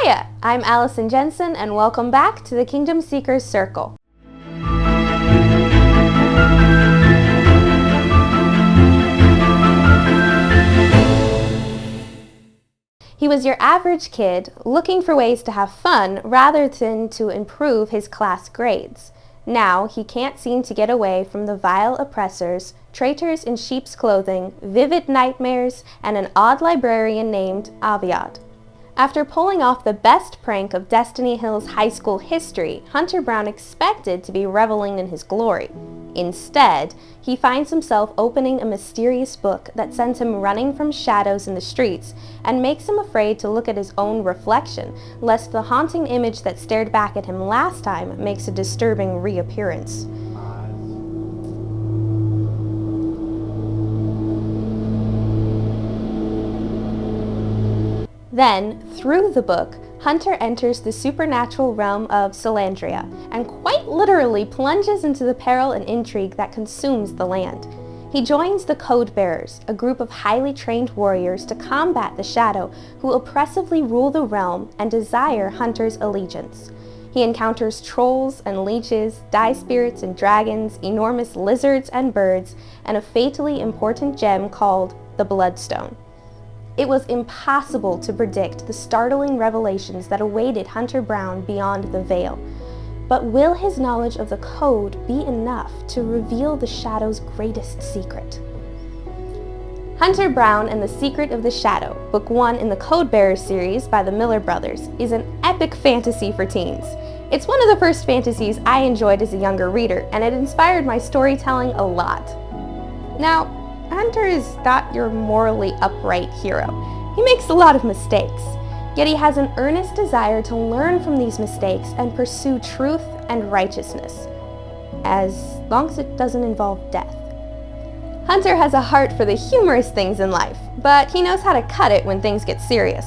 Hiya! I'm Allison Jensen, and welcome back to the Kingdom Seekers Circle. He was your average kid looking for ways to have fun rather than to improve his class grades. Now he can't seem to get away from the vile oppressors, traitors in sheep's clothing, vivid nightmares, and an odd librarian named Aviad. After pulling off the best prank of Destiny Hill's high school history, Hunter Brown expected to be reveling in his glory. Instead, he finds himself opening a mysterious book that sends him running from shadows in the streets and makes him afraid to look at his own reflection, lest the haunting image that stared back at him last time makes a disturbing reappearance. Then, through the book, Hunter enters the supernatural realm of Salandria and quite literally plunges into the peril and intrigue that consumes the land. He joins the Code Bearers, a group of highly trained warriors to combat the Shadow who oppressively rule the realm and desire Hunter's allegiance. He encounters trolls and leeches, die spirits and dragons, enormous lizards and birds, and a fatally important gem called the Bloodstone. It was impossible to predict the startling revelations that awaited Hunter Brown beyond the veil. But will his knowledge of the code be enough to reveal the Shadow's greatest secret? Hunter Brown and the Secret of the Shadow, Book 1 in the Code Bearers series by the Miller brothers, is an epic fantasy for teens. It's one of the first fantasies I enjoyed as a younger reader, and it inspired my storytelling a lot. Now, Hunter is not your morally upright hero. He makes a lot of mistakes, yet he has an earnest desire to learn from these mistakes and pursue truth and righteousness, as long as it doesn't involve death. Hunter has a heart for the humorous things in life, but he knows how to cut it when things get serious.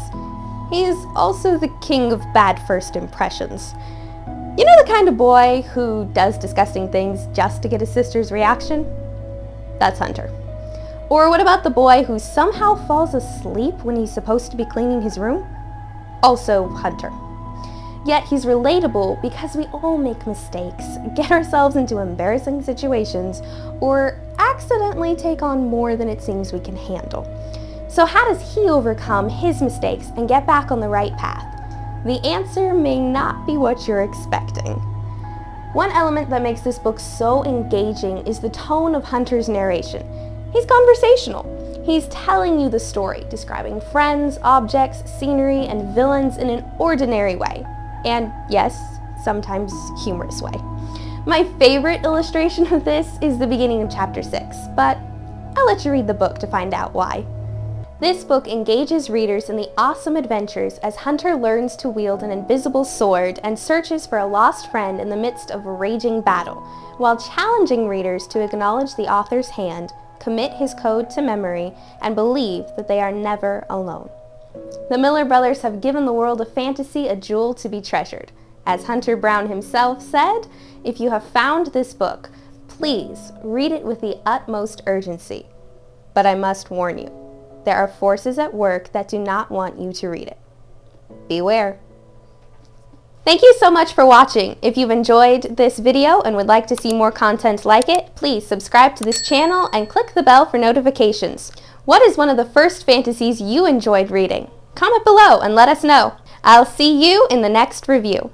He is also the king of bad first impressions. You know the kind of boy who does disgusting things just to get his sister's reaction? That's Hunter. Or what about the boy who somehow falls asleep when he's supposed to be cleaning his room? Also Hunter. Yet he's relatable because we all make mistakes, get ourselves into embarrassing situations, or accidentally take on more than it seems we can handle. So how does he overcome his mistakes and get back on the right path? The answer may not be what you're expecting. One element that makes this book so engaging is the tone of Hunter's narration. He's conversational. He's telling you the story, describing friends, objects, scenery, and villains in an ordinary way. And yes, sometimes humorous way. My favorite illustration of this is the beginning of chapter 6, but I'll let you read the book to find out why. This book engages readers in the awesome adventures as Hunter learns to wield an invisible sword and searches for a lost friend in the midst of a raging battle, while challenging readers to acknowledge the author's hand, commit his code to memory, and believe that they are never alone. The Miller brothers have given the world of fantasy a jewel to be treasured. As Hunter Brown himself said, if you have found this book, please read it with the utmost urgency. But I must warn you, there are forces at work that do not want you to read it. Beware. Thank you so much for watching. If you've enjoyed this video and would like to see more content like it, please subscribe to this channel and click the bell for notifications. What is one of the first fantasies you enjoyed reading? Comment below and let us know. I'll see you in the next review.